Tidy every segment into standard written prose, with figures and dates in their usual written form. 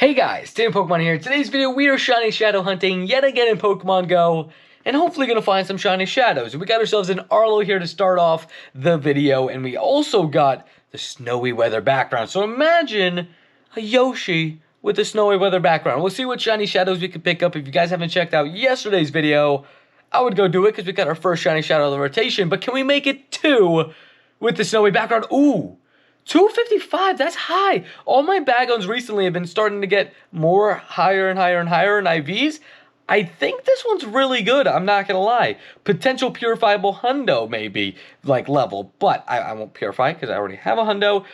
Hey guys, Tim Pokemon here. Today's video, we are shiny shadow hunting yet again in Pokemon Go, and hopefully gonna find some shiny shadows. We got ourselves an Arlo here to start off the video, and we also got the snowy weather background. So imagine a Yoshi with a snowy weather background. We'll see what shiny shadows we can pick up. If you guys haven't checked out yesterday's video, I would go do it because we got our first shiny shadow of the rotation. But can we make it 2 with the snowy background? Ooh! 255, that's high. All my bagons recently have been starting to get more higher and higher and higher in IVs. I think this one's really good, I'm not gonna lie. Potential purifiable hundo maybe, like level, but I won't purify because I already have a hundo,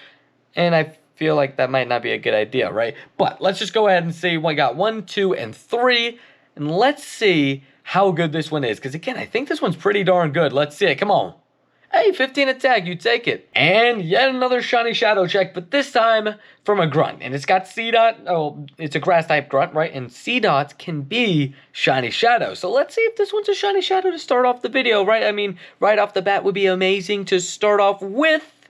and I feel like that might not be a good idea, right? But let's just go ahead and see. We got 1, 2, and 3, and let's see how good this one is. Because again, I think this one's pretty darn good. Let's see it, come on. Hey, 15 attack, you take it. And yet another shiny shadow check, but this time from a grunt. And it's got C-Dot, oh, it's a grass type grunt, right? And C-Dots can be shiny shadow. So let's see if this one's a shiny shadow to start off the video, right? I mean, right off the bat would be amazing to start off with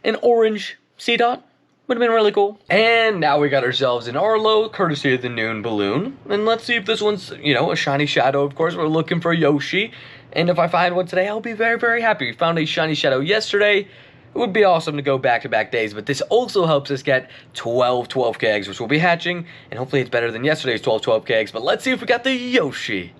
an orange C-Dot. Would have been really cool. And now we got ourselves an Arlo, courtesy of the Noon Balloon. And let's see if this one's, you know, a shiny shadow. Of course, we're looking for Yoshi. And if I find one today, I'll be very, very happy. We found a shiny shadow yesterday. It would be awesome to go back-to-back days, but this also helps us get 12 eggs, which will be hatching, and hopefully it's better than yesterday's 12 eggs. But let's see if we got the Yoshi.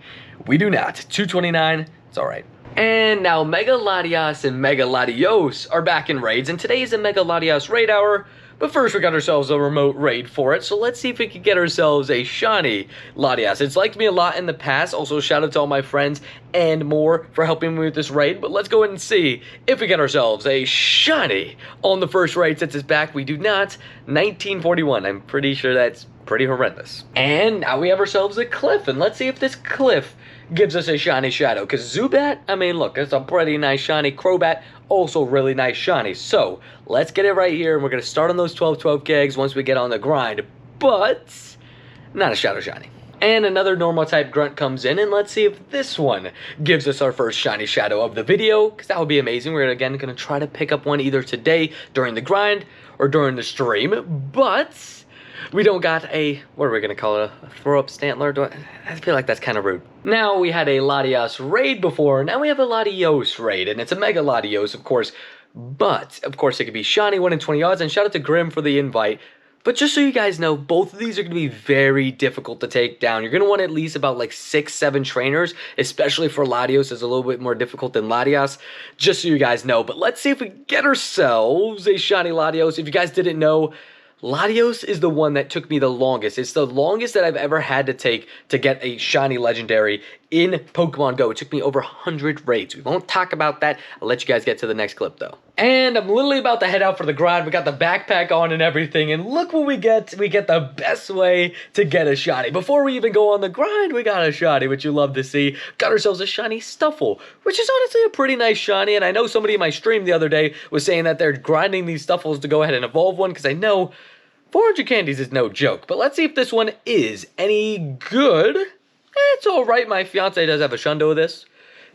We do not. 229, it's all right. And now Mega Latias and Mega Latios are back in raids, and today is a Mega Latias raid hour. But first, we got ourselves a remote raid for it, so let's see if we can get ourselves a shiny Latias. It's liked me a lot in the past. Also, shout out to all my friends and more for helping me with this raid. But let's go ahead and see if we get ourselves a shiny on the first raid since it's back. We do not. 1941. I'm pretty sure that's pretty horrendous. And now we have ourselves a Cliff, and let's see if this Cliff gives us a shiny shadow. Because Zubat, I mean, look, it's a pretty nice shiny. Crobat, also really nice shiny. So let's get it right here, and we're going to start on those 12 eggs once we get on the grind. But not a shadow shiny. And another normal type grunt comes in, and let's see if this one gives us our first shiny shadow of the video, because that would be amazing. We're again going to try to pick up one either today during the grind or during the stream. But we don't got a, what are we going to call it, a throw-up Stantler? I feel like that's kind of rude. Now we had a Latias raid before, now we have a Latios raid, and it's a Mega Latios, of course. But, of course, it could be shiny, 1 in 20 odds, and shout out to Grim for the invite. But just so you guys know, both of these are going to be very difficult to take down. You're going to want at least about like 6-7 trainers, especially for Latios. It's a little bit more difficult than Latias, just so you guys know. But let's see if we get ourselves a shiny Latios. If you guys didn't know, Latios is the one that took me the longest. It's the longest that I've ever had to take to get a shiny legendary in Pokemon Go. It took me over 100 raids. We won't talk about that. I'll let you guys get to the next clip though. And I'm literally about to head out for the grind. We got the backpack on and everything, and look what we get. We get the best way to get a shiny. Before we even go on the grind, we got a shiny, which you love to see. Got ourselves a shiny Stuffle, which is honestly a pretty nice shiny, and I know somebody in my stream the other day was saying that they're grinding these Stuffles to go ahead and evolve one, because I know 400 candies is no joke. But let's see if this one is any good. It's alright, my fiance does have a shundo of this.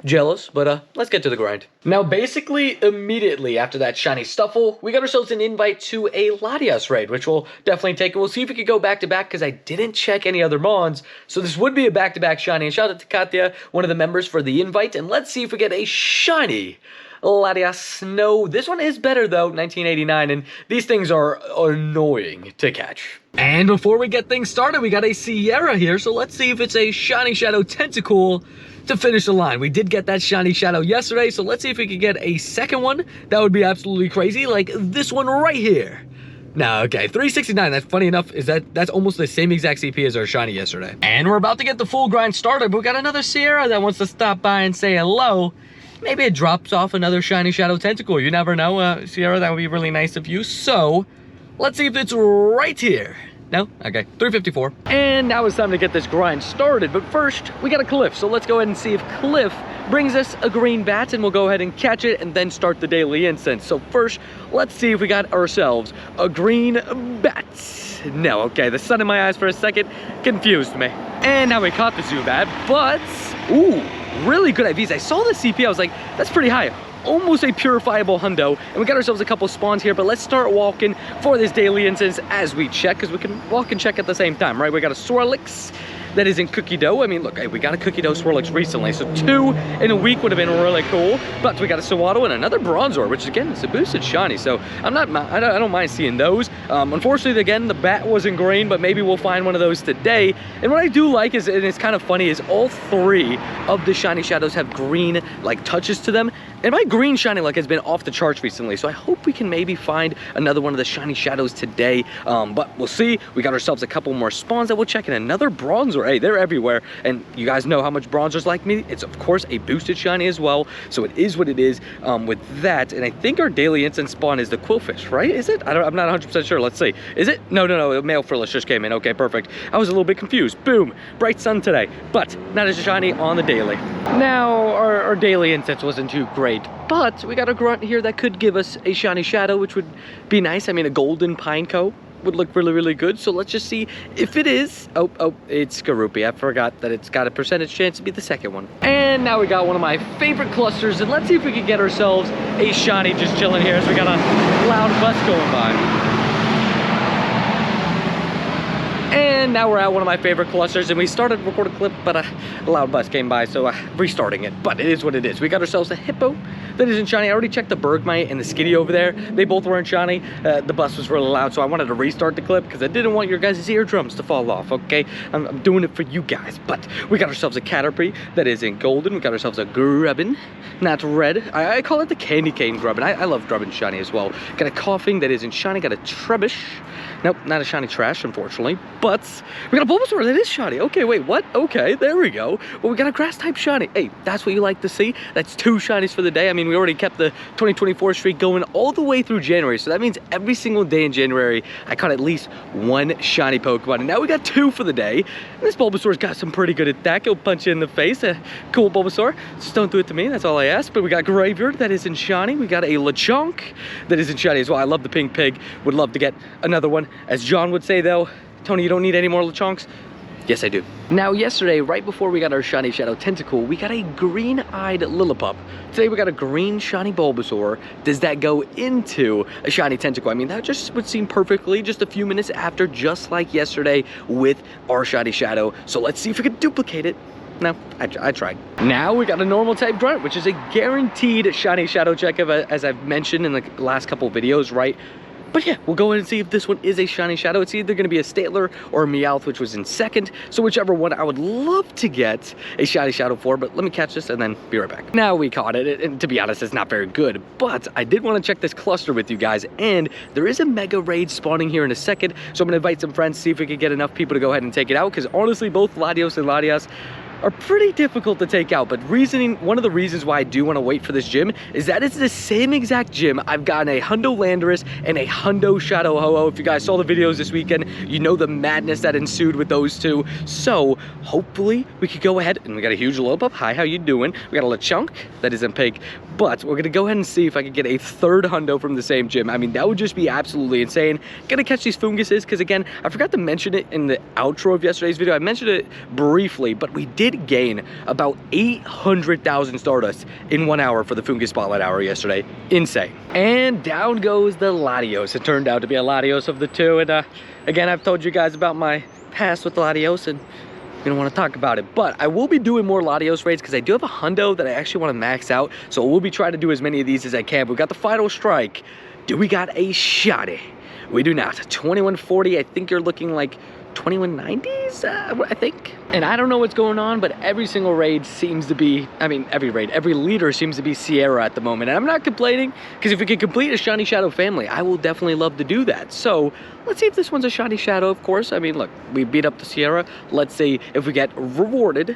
Jealous, but let's get to the grind. Now, basically, immediately after that shiny Stuffle, we got ourselves an invite to a Latias raid, which we'll definitely take. We'll see if we can go back-to-back, because I didn't check any other mons, so this would be a back-to-back shiny. And shout out to Katya, one of the members, for the invite, and let's see if we get a shiny Latias. No, this one is better though, 1989, and these things are annoying to catch. And before we get things started, we got a Sierra here, so let's see if it's a shiny shadow Tentacool to finish the line. We did get that shiny shadow yesterday, so let's see if we can get a second one. That would be absolutely crazy, like this one right here. Now, okay, 369, that's funny enough, is that's almost the same exact CP as our shiny yesterday. And we're about to get the full grind started, but we got another Sierra that wants to stop by and say hello. Maybe it drops off another shiny shadow Tentacool. You never know, Sierra, that would be really nice of you. So, let's see if it's right here. No? Okay, 354. And now it's time to get this grind started. But first, we got a Cliff. So let's go ahead and see if Cliff brings us a green bat, and we'll go ahead and catch it and then start the daily incense. So first, let's see if we got ourselves a green bat. No, okay, the sun in my eyes for a second confused me. And now we caught the Zubat, but, ooh, really good IVs. I saw the CP, I was like, that's pretty high. almost a purifiable hundo, and we got ourselves a couple spawns here, but let's start walking for this daily incense as we check, because we can walk and check at the same time, right? We got a Swirlix that is in cookie dough. I mean, look, hey, we got a cookie dough Swirlix recently, so 2 in a week would have been really cool. But we got a Sawaddle and another Bronzor, which again is a boosted shiny, so I don't mind seeing those. Unfortunately, again, the bat wasn't green, but maybe we'll find one of those today. And what I do like is, and it's kind of funny, is all 3 of the shiny shadows have green like touches to them. And my green shiny luck has been off the charts recently, so I hope we can maybe find another one of the shiny shadows today. But we'll see. We got ourselves a couple more spawns that we'll check, and another Bronzor. Hey, they're everywhere, and you guys know how much Bronzors like me. It's of course a boosted shiny as well, so it is what it is with that. And I think our daily incense spawn is the Quillfish, right? Is it? I'm not 100% sure. Let's see. Is it? No, a male Frillis just came in. Okay, perfect. I was a little bit confused. Boom, bright sun today, but not as shiny on the daily. Now our daily incense wasn't too great, but we got a grunt here that could give us a shiny shadow, which would be nice. I mean, a golden pineco would look really good, so let's just see if it is. Oh, it's Garupi. I forgot that it's got a percentage chance to be the second one. And now we got one of my favorite clusters, and let's see if we can get ourselves a shiny just chilling here as we got a loud bus going by. And now we're at one of my favorite clusters, and we started to record a clip, but a loud bus came by, so restarting it. But it is what it is. We got ourselves a Hippo that isn't shiny. I already checked the Bergmite and the Skitty over there. They both weren't shiny. The bus was really loud, so I wanted to restart the clip because I didn't want your guys' eardrums to fall off, okay? I'm doing it for you guys. But we got ourselves a Caterpie that is in golden. We got ourselves a Grubbin, not red. I call it the candy cane Grubbin. I love Grubbin shiny as well. Got a Coughing that isn't shiny. Got a Trebush. Nope, not a shiny trash, unfortunately. But we got a Bulbasaur that is shiny. Okay, wait, what? Okay, there we go. Well, we got a grass type shiny. Hey, that's what you like to see. That's 2 shinies for the day. I mean, we already kept the 2024 streak going all the way through January. So that means every single day in January, I caught at least 1 shiny Pokemon. And now we got 2 for the day. And this Bulbasaur's got some pretty good attack. He'll punch you in the face. Cool Bulbasaur. Just don't do it to me. That's all I ask. But we got Graveyard that isn't shiny. We got a Lechonk that isn't shiny as well. I love the pink pig. Would love to get another one. As John would say though, Tony, you don't need any more Lechonks? Yes, I do. Now, yesterday, right before we got our shiny Shadow Tentacle, we got a green-eyed Lillipup. Today, we got a green shiny Bulbasaur. Does that go into a shiny Tentacle? I mean, that just would seem perfectly just a few minutes after, just like yesterday with our shiny Shadow. So let's see if we can duplicate it. No, I tried. Now we got a normal type grunt, which is a guaranteed shiny Shadow check, as I've mentioned in the last couple videos, right? But yeah, we'll go in and see if this one is a shiny shadow. It's either going to be a Stantler or a Meowth, which was in second. So whichever one I would love to get a shiny shadow for. But let me catch this and then be right back. Now we caught it. And to be honest, it's not very good. But I did want to check this cluster with you guys. And there is a Mega Raid spawning here in a second. So I'm going to invite some friends, see if we can get enough people to go ahead and take it out. Because honestly, both Latios and Latias are pretty difficult to take out, but one of the reasons why I do want to wait for this gym is that it's the same exact gym. I've gotten a Hundo Landorus and a Hundo Shadow Ho-Oh. If you guys saw the videos this weekend, you know the madness that ensued with those two. So hopefully we could go ahead, and we got a huge Lillipup. Hi, how you doing? We got a Lechonk that isn't pink, but we're gonna go ahead and see if I can get a 3rd Hundo from the same gym. I mean, that would just be absolutely insane. Gonna catch these funguses, because again, I forgot to mention it in the outro of yesterday's video. I mentioned it briefly, but we did gain about 800,000 Stardust in 1 hour for the Fungus Spotlight Hour yesterday. Insane. And down goes the Latios. It turned out to be a Latios of the 2. And again, I've told you guys about my past with Latios, and we don't want to talk about it. But I will be doing more Latios raids because I do have a Hundo that I actually want to max out. So we'll be trying to do as many of these as I can. We got the final strike. Do we got a shotty? We do not. 2140. I think you're looking like 2190s, I think. And I don't know what's going on, but every single raid seems to be, I mean, every leader seems to be Sierra at the moment. And I'm not complaining, because if we can complete a Shiny Shadow family, I will definitely love to do that. So let's see if this one's a Shiny Shadow, of course. I mean, look, we beat up the Sierra. Let's see if we get rewarded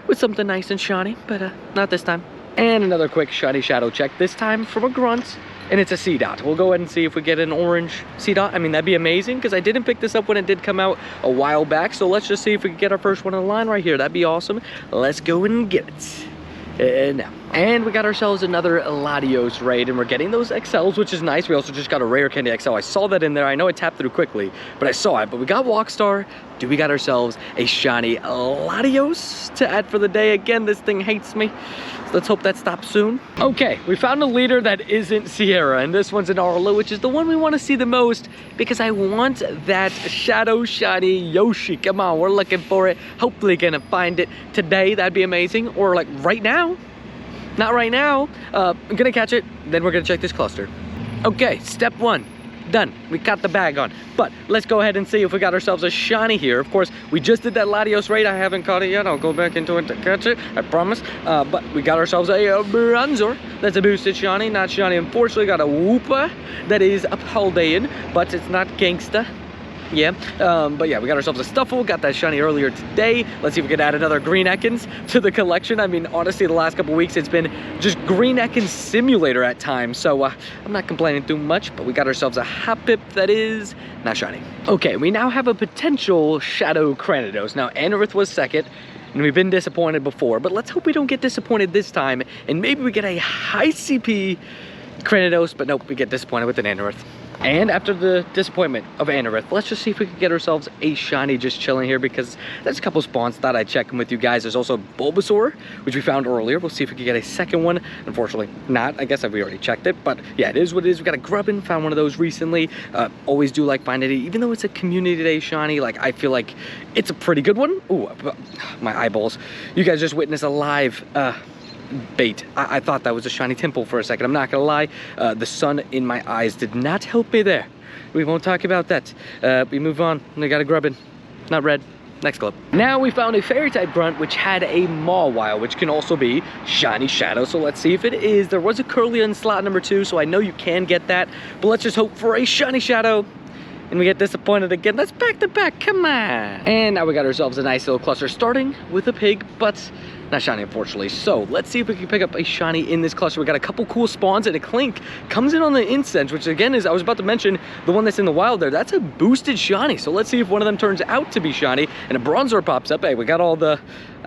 with something nice and shiny, but not this time. And another quick Shiny Shadow check, this time from a grunt. And it's a C-Dot. We'll go ahead and see if we get an orange C-Dot. I mean, that'd be amazing, because I didn't pick this up when it did come out a while back. So let's just see if we can get our first one in line right here. That'd be awesome. Let's go and get it. And now. And we got ourselves another Latios raid, and we're getting those XLs, which is nice. We also just got a rare candy XL. I saw that in there. I know I tapped through quickly, but I saw it. But we got Walkstar. We got ourselves a shiny Latios to add for the day. Again, this thing hates me. So let's hope that stops soon. Okay, we found a leader that isn't Sierra, and this one's an Arlo, which is the one we want to see the most because I want that shadow shiny Yoshi. Come on, we're looking for it. Hopefully gonna find it today. That'd be amazing. Or like right now. Not right now. I'm gonna catch it, then we're gonna check this cluster. Okay, step one, done. We got the bag on, but let's go ahead and see if we got ourselves a shiny here. Of course, we just did that Latios raid. I haven't caught it yet. I'll go back into it to catch it, I promise. But we got ourselves a Bronzor. That's a boosted shiny, not shiny. Unfortunately, got a Woopa that is a Paldean, but it's not gangsta. Yeah, but yeah, we got ourselves a Stuffle, got that shiny earlier today. Let's see if we can add another Green Ekans to the collection. I mean, honestly, the last couple weeks, it's been just Green Ekans Simulator at times, so I'm not complaining too much, but we got ourselves a Hoppip that is not shiny. Okay, we now have a potential Shadow Cranidos. Now, Anorith was second, and we've been disappointed before, but let's hope we don't get disappointed this time, and maybe we get a high CP Cranidos, but nope, we get disappointed with an Anorith. And after the disappointment of Anorith, let's just see if we can get ourselves a shiny just chilling here, because there's a couple spawns. Thought I'd check them with you guys. There's also Bulbasaur, which we found earlier. We'll see if we can get a second one. Unfortunately, not. I guess we already checked it, but yeah, it is what it is. We got a Grubbin, found one of those recently. Always do like finding it, even though it's a community day shiny. Like, I feel like it's a pretty good one. Ooh, my eyeballs. You guys just witnessed a live bait. I thought that was a shiny temple for a second. I'm not gonna lie. The sun in my eyes did not help me there. We won't talk about that. We move on. We got a Grubbin. Not red. Next club. Now we found a fairy type grunt which had a Mawile, which can also be shiny shadow. So let's see if it is. There was a Curlia in slot number 2, so I know you can get that. But let's just hope for a shiny shadow. And we get disappointed again. That's back to back. Come on. And now we got ourselves a nice little cluster, starting with a pig, but not shiny, unfortunately. So let's see if we can pick up a shiny in this cluster. We got a couple cool spawns, and a Clink comes in on the incense, which again is, I was about to mention, the one that's in the wild there. That's a boosted shiny. So let's see if one of them turns out to be shiny, and a Bronzor pops up. Hey, we got all the,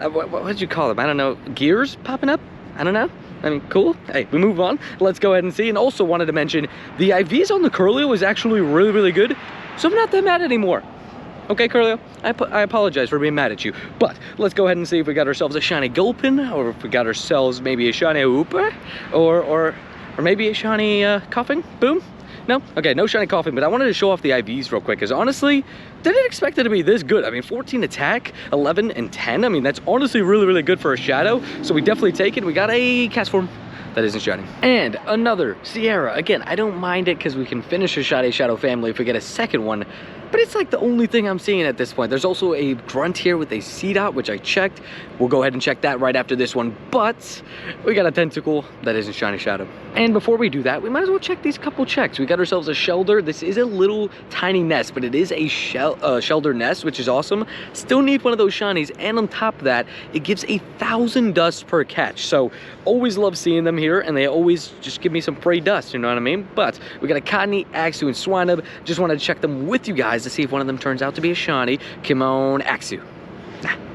what did you call them? I don't know, gears popping up? I don't know. I mean, cool. Hey, we move on. Let's go ahead and see. And also wanted to mention, the IVs on the Curlia was actually really, really good. So I'm not that mad anymore. Okay, Curlia, I apologize for being mad at you. But let's go ahead and see if we got ourselves a shiny Gulpin, or if we got ourselves maybe a shiny Wooper, or maybe a shiny Coughing. Boom. No? Okay, no shiny Coughing, but I wanted to show off the IVs real quick, because honestly, didn't expect it to be this good. I mean, 14 attack, 11 and 10. I mean, that's honestly really, really good for a shadow. So we definitely take it. We got a cast form that isn't shiny. And another Sierra. Again, I don't mind it because we can finish a shiny shadow family if we get a second one. But it's like the only thing I'm seeing at this point. There's also a grunt here with a C-Dot, which I checked. We'll go ahead and check that right after this one. But we got a tentacle that isn't shiny shadow. And before we do that, we might as well check these couple checks. We got ourselves a Shelder. This is a little tiny nest, but it is a Shelder nest, which is awesome. Still need one of those shinies. And on top of that, it gives 1,000 dust per catch. So always love seeing them here, and they always just give me some free dust, you know what I mean? But we got a Cottony, Axew, and Swinub. Just wanted to check them with you guys to see if one of them turns out to be a shiny. Come on, Axew.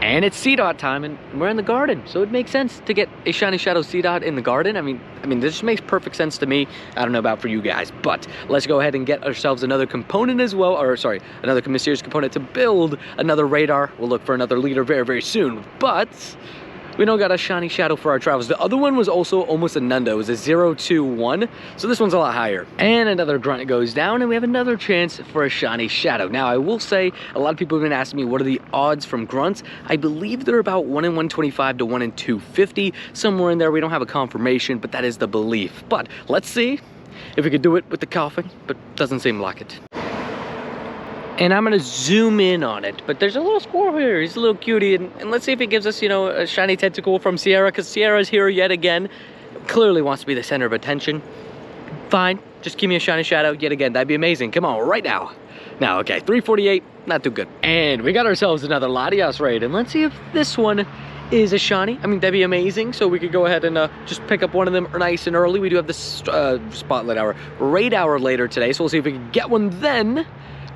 And it's C-Dot time, and we're in the garden, so it makes sense to get a shiny shadow C-Dot in the garden. I mean, this makes perfect sense to me. I don't know about for you guys, but let's go ahead and get ourselves another component as well, or sorry, another mysterious component to build another radar. We'll look for another leader very, very soon, but we don't got a shiny shadow for our travels. The other one was also almost a Nundo. It was a 021, so this one's a lot higher. And another grunt goes down, and we have another chance for a shiny shadow. Now, I will say, a lot of people have been asking me, what are the odds from grunts? I believe they're about 1 in 125 to 1 in 250, somewhere in there. We don't have a confirmation, but that is the belief. But let's see if we could do it with the Coughing, but doesn't seem like it. And I'm gonna zoom in on it, but there's a little squirrel here. He's a little cutie, and let's see if he gives us, you know, a shiny tentacle from Sierra, because Sierra's here yet again. Clearly wants to be the center of attention. Fine, just give me a shiny shadow yet again. That'd be amazing. Come on, right now. Now, okay, 348, not too good. And we got ourselves another Latias raid, and let's see if this one is a shiny. I mean, that'd be amazing. So we could go ahead and just pick up one of them nice and early. We do have this spotlight hour, raid hour later today, so we'll see if we can get one then.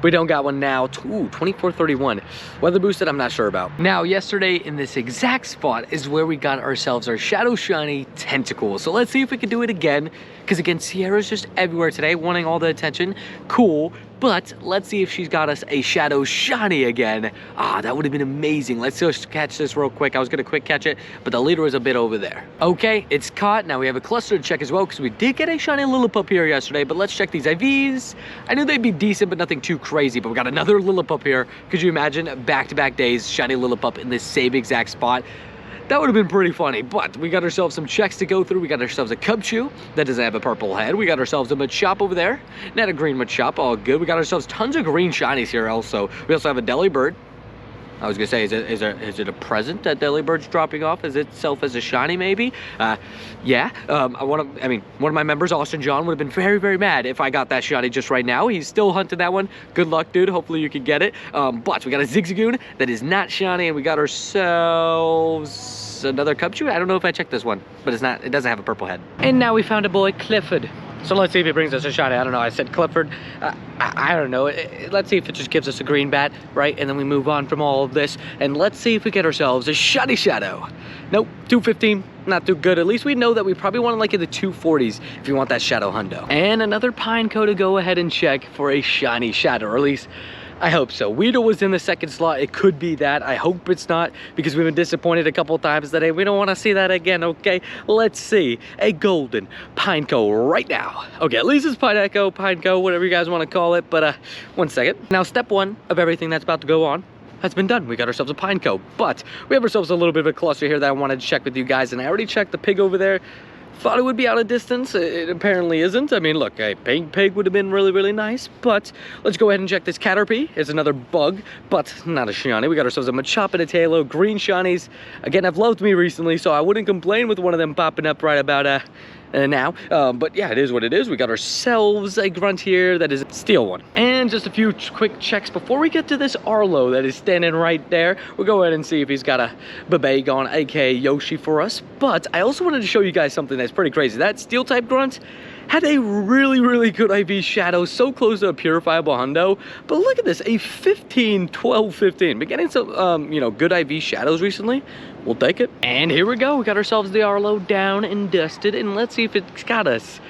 We don't got one now. Ooh, 2431. Weather boosted, I'm not sure about. Now, yesterday in this exact spot is where we got ourselves our Shadow Shiny Tentacle. So let's see if we can do it again. Because again, Sierra's just everywhere today, wanting all the attention. Cool. But let's see if she's got us a Shadow Shiny again. Ah, that would have been amazing. Let's just catch this real quick. I was going to quick catch it, but the leader was a bit over there. Okay, it's caught. Now we have a cluster to check as well, because we did get a Shiny Lillipup here yesterday, but let's check these IVs. I knew they'd be decent, but nothing too crazy, but we got another Lillipup here. Could you imagine back-to-back days, Shiny Lillipup in this same exact spot? That would have been pretty funny, but we got ourselves some checks to go through. We got ourselves a Cubchoo that doesn't have a purple head. We got ourselves a Machop over there, not a green Machop, all good. We got ourselves tons of green shinies here also. We also have a Delibird. I was gonna say, is it a present that Delibird's dropping off as itself as a shiny maybe? Yeah. One of my members, Austin John, would have been very, very mad if I got that shiny just right now. He's still hunting that one. Good luck, dude. Hopefully you can get it. But we got a Zigzagoon that is not shiny, and we got ourselves another Cubchoo. I don't know if I checked this one, but it doesn't have a purple head. And now we found a boy, Clifford. So let's see if he brings us a shiny. I don't know. I said Clifford. I don't know. Let's see if it just gives us a green bat, right? And then we move on from all of this. And let's see if we get ourselves a shiny Shadow. Nope, 215. Not too good. At least we know that we probably want to like in the 240s if you want that Shadow Hundo. And another Pineco to go ahead and check for a shiny Shadow, or at least I hope so. Weedle was in the second slot. It could be that. I hope it's not, because we've been disappointed a couple times today. We don't want to see that again, okay? Let's see. A golden Pineco right now. Okay, at least it's Pineco, whatever you guys want to call it. But one second. Now, step one of everything that's about to go on has been done. We got ourselves a Pineco, but we have ourselves a little bit of a cluster here that I wanted to check with you guys, and I already checked the pig over there. Thought it would be out of distance. It apparently isn't. I mean, look, a pig would have been really, really nice, but let's go ahead and check this Caterpie. It's another bug, but not a shiny. We got ourselves a Machop and a Tailo, green shinies. Again, have loved me recently, so I wouldn't complain with one of them popping up right about now. But yeah, it is what it is. We got ourselves a grunt here that is a steel one. And just a few quick checks before we get to this Arlo that is standing right there. We'll go ahead and see if he's got a Babagon, aka Yoshi, for us. But I also wanted to show you guys something that's pretty crazy. That steel type grunt had a really, really good IV Shadow, so close to a purifiable hundo. But look at this, a 15, 12, 15. Been getting some, good IV Shadows recently. We'll take it. And here we go. We got ourselves the Arlo down and dusted. And let's see if it's got us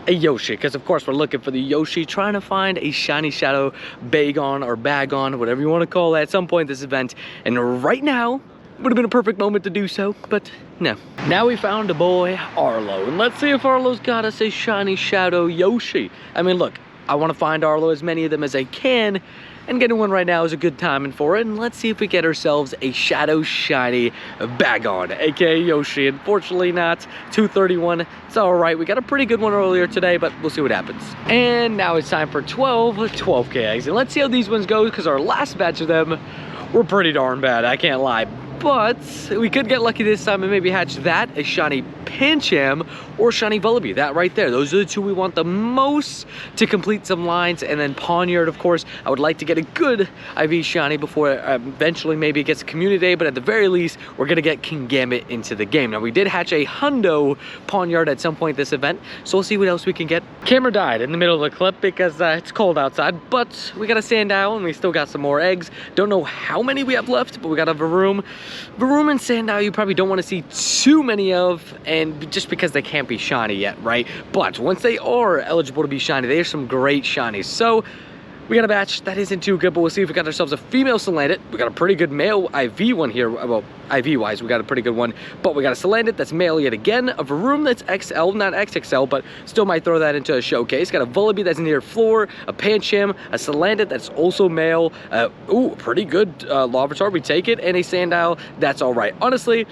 a Yoshi. Because, of course, we're looking for the Yoshi, trying to find a shiny Shadow Bagon or Bagon, whatever you want to call it, at some point this event. And right now would have been a perfect moment to do so, but no. Now we found a boy, Arlo. And let's see if Arlo's got us a shiny Shadow Yoshi. I mean, look, I want to find Arlo as many of them as I can, and getting one right now is a good timing for it. And let's see if we get ourselves a Shadow Shiny Bagon, aka Yoshi. Unfortunately not 231. It's all right. We got a pretty good one earlier today, but we'll see what happens. And now it's time for 12K eggs. And let's see how these ones go, because our last batch of them were pretty darn bad, I can't lie. But we could get lucky this time and maybe hatch that, a shiny Pancham or shiny Vullaby. That right there. Those are the two we want the most to complete some lines. And then Pawniard, of course, I would like to get a good IV shiny before eventually maybe it gets a community day. But at the very least, we're going to get King Gambit into the game. Now, we did hatch a hundo Pawniard at some point this event, so we'll see what else we can get. Camera died in the middle of the clip because it's cold outside, but we got a Sandile and we still got some more eggs. Don't know how many we have left, but we got a Varoom. Varoom and Sandile you probably don't want to see too many of, and just because they can't be shiny yet, right? But once they are eligible to be shiny, there's some great shinies. So we got a batch that isn't too good, but we'll see if we got ourselves a female Salandit. We got a pretty good male IV one here. Well, IV wise, we got a pretty good one, but we got a Salandit that's male yet again, a Varoom that's XL, not XXL, but still might throw that into a showcase. Got a Vullaby that's near floor, a Pancham, a Salandit that's also male. Ooh, pretty good Larvitar, we take it, and a Sandile that's all right. Honestly,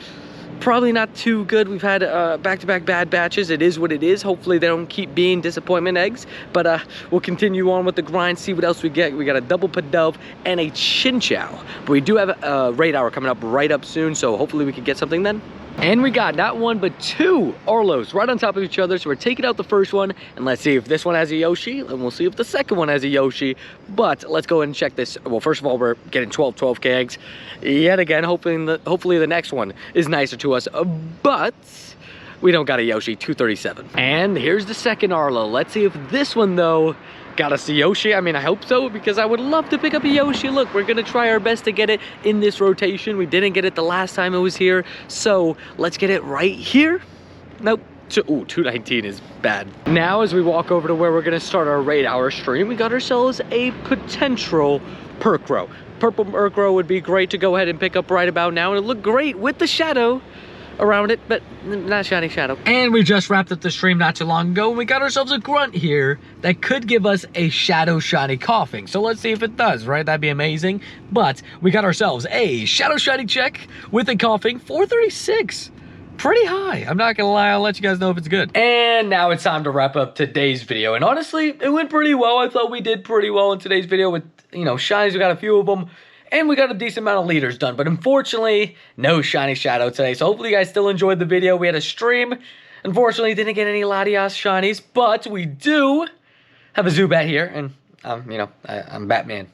probably not too good. We've had back-to-back bad batches. It is what it is. Hopefully they don't keep being disappointment eggs, but we'll continue on with the grind, see what else we get. We got a double Pidove and a Chinchou, but we do have a raid hour coming up right up soon, so hopefully we can get something then. And we got not one, but two Arlos right on top of each other. So we're taking out the first one, and let's see if this one has a Yoshi, and we'll see if the second one has a Yoshi. But let's go ahead and check this. Well, first of all, we're getting 12K eggs. Yet again, hopefully the next one is nicer to us. But we don't got a Yoshi, 237. And here's the second Arlo. Let's see if this one, though, Gotta see Yoshi. I mean, I hope so, because I would love to pick up a Yoshi. Look, we're gonna try our best to get it in this rotation. We didn't get it the last time it was here, so let's get it right here. Nope. Ooh, 219 is bad. Now, as we walk over to where we're gonna start our raid hour stream, we got ourselves a potential perk row. Purple perk row would be great to go ahead and pick up right about now, and it looked great with the shadow around it, but not shiny shadow. And we just wrapped up the stream not too long ago, and we got ourselves a grunt here that could give us a shadow shiny coughing. So let's see if it does, right? That'd be amazing. But we got ourselves a shadow shiny check with a coughing, 436. Pretty high. I'm not gonna lie, I'll let you guys know if it's good. And now it's time to wrap up today's video. And honestly, it went pretty well. I thought we did pretty well in today's video with, you know, shinies. We got a few of them. And we got a decent amount of leaders done, but unfortunately, no shiny shadow today. So hopefully you guys still enjoyed the video. We had a stream. Unfortunately, didn't get any Latias shinies, but we do have a Zubat here, and you know, I'm Batman.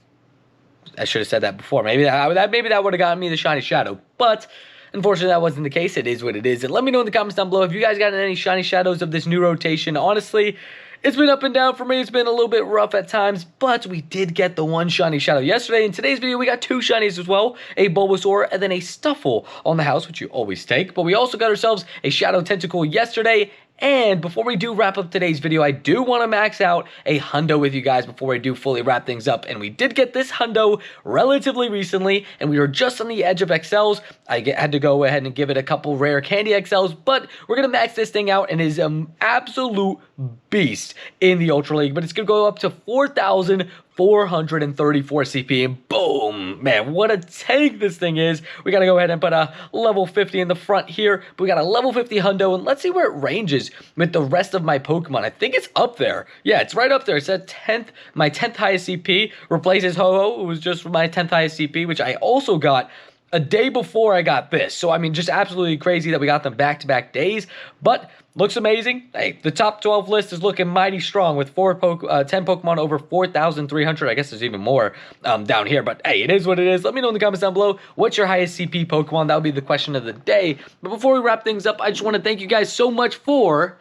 I should have said that before. Maybe that would have gotten me the shiny shadow, but unfortunately, that wasn't the case. It is what it is. And let me know in the comments down below if you guys got any shiny shadows of this new rotation. Honestly, it's been up and down for me. It's been a little bit rough at times, but we did get the one shiny shadow yesterday. In today's video, we got two shinies as well, a Bulbasaur and then a Stuffle on the house, which you always take. But we also got ourselves a Shadow Tentacle yesterday. And before we do wrap up today's video, I do want to max out a hundo with you guys before we do fully wrap things up. And we did get this hundo relatively recently, and we were just on the edge of XLs. I had to go ahead and give it a couple rare candy XLs, but we're going to max this thing out, and it is an absolute beast in the Ultra League. But it's going to go up to 4,434 CP, and boom, man, what a tank this thing is. We got to go ahead and put a level 50 in the front here, but we got a level 50 hundo, and let's see where it ranges with the rest of my Pokemon. I think it's up there. Yeah, it's right up there. It's at 10th, my 10th highest CP, replaces Ho-Oh, who was just my 10th highest CP, which I also got a day before I got this. So, I mean, just absolutely crazy that we got them back-to-back days, but looks amazing. Hey, the top 12 list is looking mighty strong with 10 Pokemon over 4,300. I guess there's even more down here, but hey, it is what it is. Let me know in the comments down below, what's your highest CP Pokemon? That would be the question of the day. But before we wrap things up, I just want to thank you guys so much for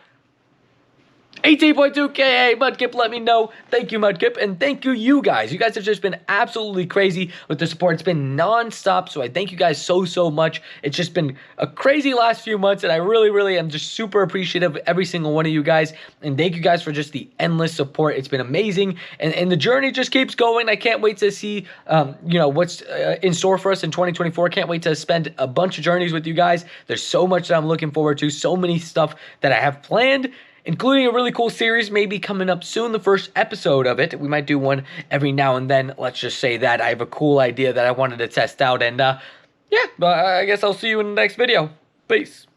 18.2K. Hey, Mudkip, let me know. Thank you, Mudkip, and thank you guys. You guys have just been absolutely crazy with the support. It's been non-stop, so I thank you guys so much. It's just been a crazy last few months, and I really am just super appreciative of every single one of you guys, and thank you guys for just the endless support. It's been amazing, and the journey just keeps going. I can't wait to see, you know, what's in store for us in 2024. Can't wait to spend a bunch of journeys with you guys. There's so much that I'm looking forward to, so many stuff that I have planned, including a really cool series maybe coming up soon, the first episode of it. We might do one every now and then. Let's just say that I have a cool idea that I wanted to test out. And yeah, but I guess I'll see you in the next video. Peace.